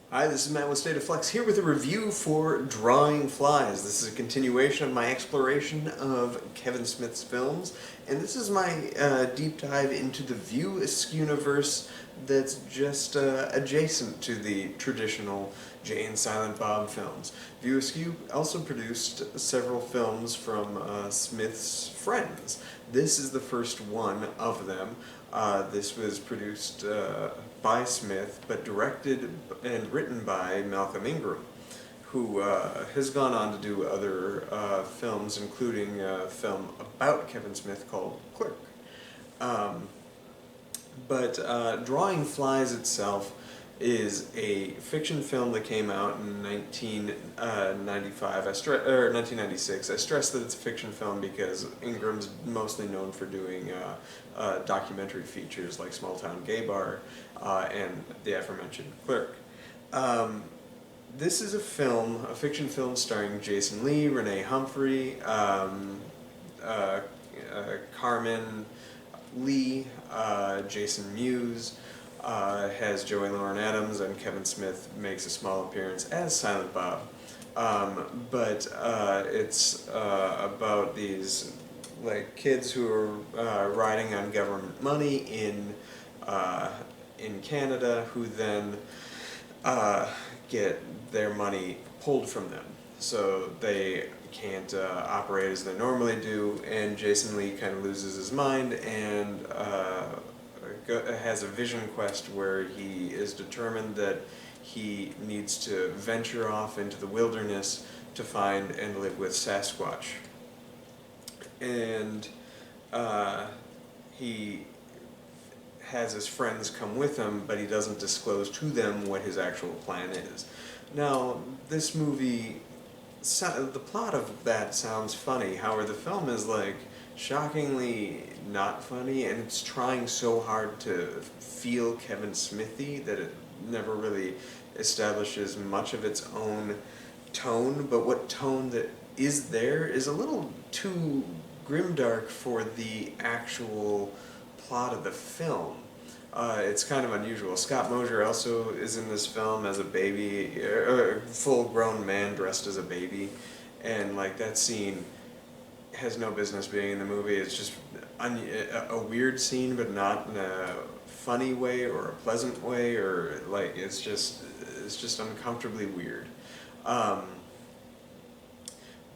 Hi, this is Matt with State of Flex here with a review for Drawing Flies. This is a continuation of my exploration of Kevin Smith's films, and this is my deep dive into the View Askew universe that's just adjacent to the traditional Jay and Silent Bob films. View Askew also produced several films from Smith's friends. This is the first one of them. This was produced by Smith, but directed and written by Malcolm Ingram, who has gone on to do other films, including a film about Kevin Smith called Clerk. Um, but Drawing Flies itself is a fiction film that came out in 1995, or 1996. I stress that it's a fiction film because Ingram's mostly known for doing documentary features like Small Town Gay Bar and the aforementioned Clerk. Um, this is a fiction film starring Jason Lee, Renee Humphrey, uh, Carmen Lee, Jason Mewes, has Joey Lauren Adams, and Kevin Smith makes a small appearance as Silent Bob. But it's about these kids who are riding on government money in Canada, who then get their money pulled from them. So they can't operate as they normally do, and Jason Lee kind of loses his mind and has a vision quest where he is determined that he needs to venture off into the wilderness to find and live with Sasquatch. And he has his friends come with him, but he doesn't disclose to them what his actual plan is. Now, this movie, the plot of that sounds funny. However, the film is shockingly not funny, and it's trying so hard to feel Kevin Smithy that it never really establishes much of its own tone. But what tone that is there is a little too grimdark for the actual plot of the film. It's kind of unusual. Scott Mosier also is in this film as a baby, a full-grown man dressed as a baby, and that scene has no business being in the movie. It's just a weird scene, but not in a funny way or a pleasant way, or it's just uncomfortably weird.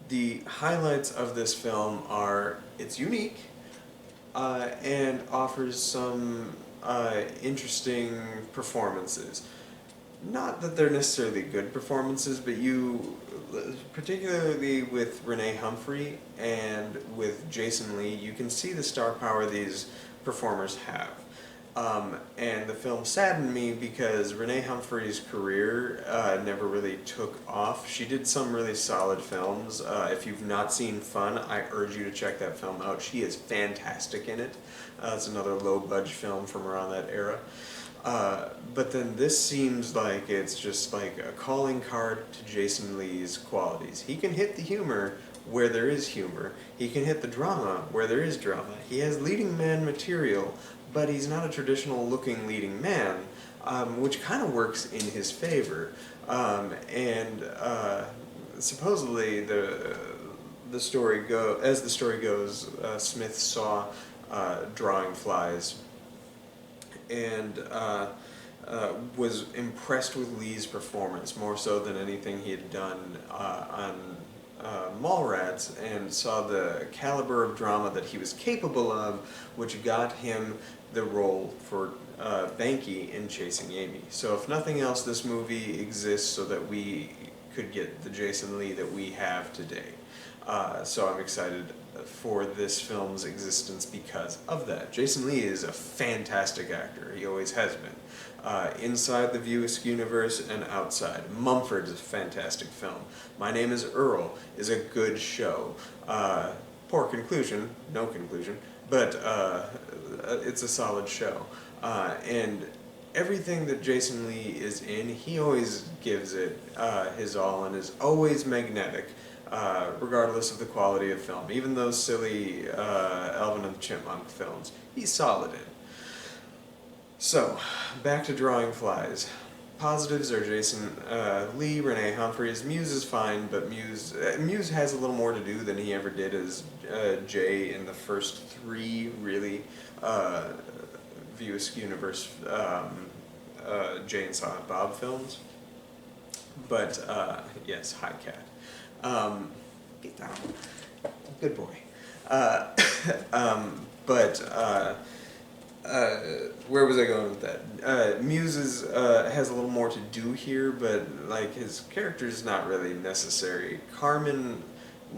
The highlights of this film are it's unique and offers some interesting performances. Not that they're necessarily good performances, but particularly with Renee Humphrey and with Jason Lee, you can see the star power these performers have. And the film saddened me because Renee Humphrey's career never really took off. She did some really solid films. If you've not seen Fun, I urge you to check that film out. She is fantastic in it. It's another low-budget film from around that era. But then this seems like it's just like a calling card to Jason Lee's qualities. He can hit the humor where there is humor. He can hit the drama where there is drama. He has leading man material, but he's not a traditional looking leading man, which kind of works in his favor. Supposedly the story goes, Smith saw Drawing Flies and was impressed with Lee's performance more so than anything he had done on Mallrats, and saw the caliber of drama that he was capable of, which got him the role for Banky in Chasing Amy. So if nothing else, this movie exists so that we could get the Jason Lee that we have today. So I'm excited for this film's existence because of that. Jason Lee is a fantastic actor. He always has been. Inside the View Askew universe and outside. Mumford is a fantastic film. My Name is Earl is a good show. Poor conclusion, no conclusion, but it's a solid show. And everything that Jason Lee is in, he always gives it his all and is always magnetic. Regardless of the quality of film. Even those silly Alvin and the Chipmunk films, he's solid in. So, back to Drawing Flies. positives are Jason Lee, Renee Humphreys. Muse is fine, but Muse has a little more to do than he ever did as Jay in the first three, really, View Askew universe Jay and Silent Bob films. But, yes, hi, cat. Get down. Good boy. But, where was I going with that? Muse has a little more to do here, but like his character is not really necessary. Carmen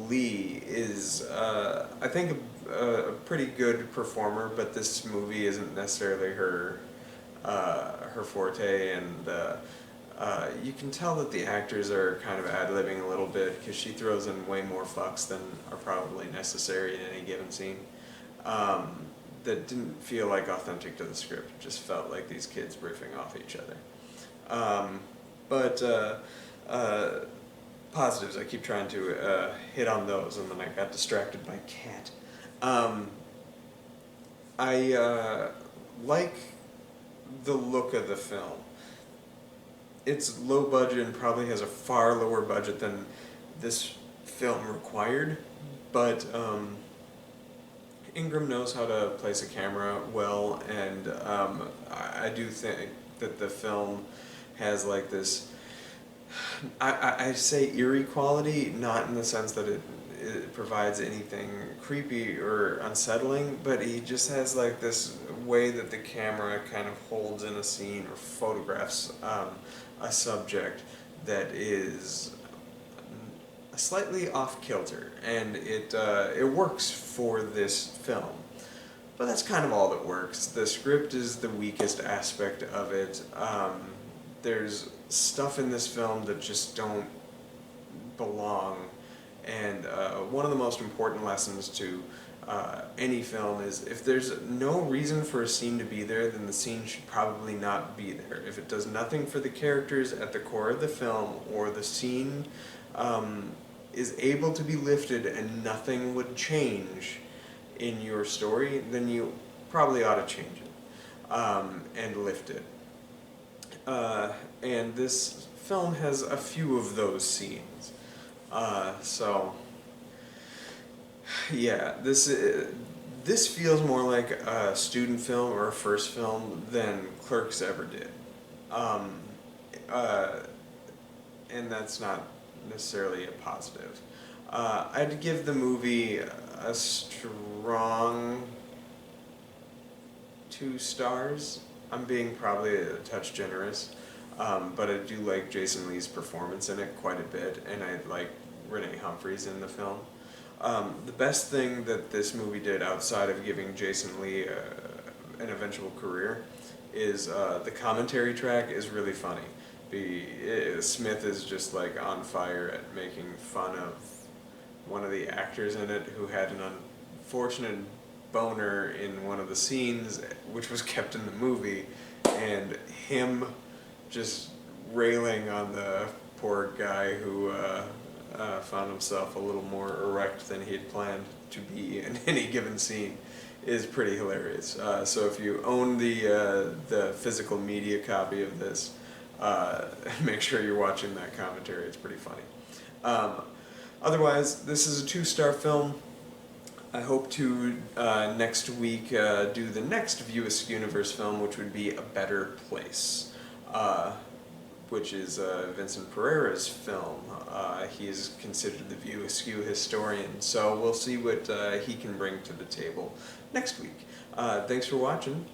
Lee is, I think, a pretty good performer, but this movie isn't necessarily her forte, and you can tell that the actors are kind of ad-libbing a little bit because she throws in way more fucks than are probably necessary in any given scene. That didn't feel like authentic to the script. It just felt like these kids riffing off each other. Positives, I keep trying to hit on those, and then I got distracted by cat. I like the look of the film. It's low budget and probably has a far lower budget than this film required, but Ingram knows how to place a camera well, and I do think that the film has like this, I say eerie quality, not in the sense that it provides anything creepy or unsettling, but he just has like this way that the camera kind of holds in a scene or photographs a subject that is slightly off-kilter, and it works for this film. But that's kind of all that works. The script is the weakest aspect of it. There's stuff in this film that just don't belong, and one of the most important lessons to any film is if there's no reason for a scene to be there, then the scene should probably not be there. If it does nothing for the characters at the core of the film, or the scene is able to be lifted and nothing would change in your story, then you probably ought to change it and lift it. And this film has a few of those scenes. So, yeah, this feels more like a student film or a first film than Clerks ever did. And that's not necessarily a positive. I'd give the movie a strong 2 stars. I'm being probably a touch generous, but I do like Jason Lee's performance in it quite a bit, and I like Renee Humphreys in the film. The best thing that this movie did outside of giving Jason Lee an eventual career is the commentary track is really funny. Smith is just like on fire at making fun of one of the actors in it who had an unfortunate boner in one of the scenes, which was kept in the movie, and him just railing on the poor guy who found himself a little more erect than he had planned to be in any given scene is pretty hilarious. So if you own the physical media copy of this, make sure you're watching that commentary. It's pretty funny. Otherwise, this is a 2-star film. I hope to next week do the next View Askew universe film, which would be A Better Place, which is Vincent Pereira's film. He is considered the View Askew historian, so we'll see what he can bring to the table next week. Thanks for watching,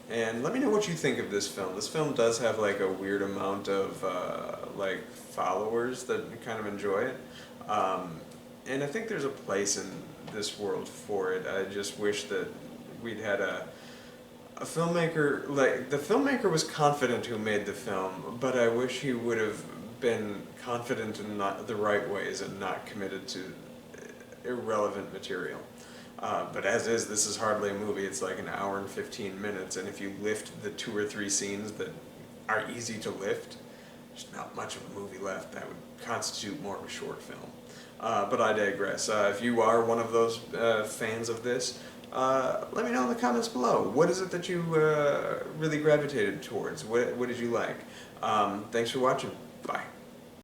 and let me know what you think of this film. This film does have like a weird amount of like followers that kind of enjoy it, and I think there's a place in this world for it. I just wish that we'd had a filmmaker, like, the filmmaker was confident who made the film, but I wish he would have been confident in not the right ways and not committed to irrelevant material. But as is, this is hardly a movie. It's like an hour and 15 minutes, and if you lift the 2 or 3 scenes that are easy to lift, there's not much of a movie left. That would constitute more of a short film. But I digress. If you are one of those fans of this, let me know in the comments below. What is it that you really gravitated towards? What did you like? Thanks for watching. Bye.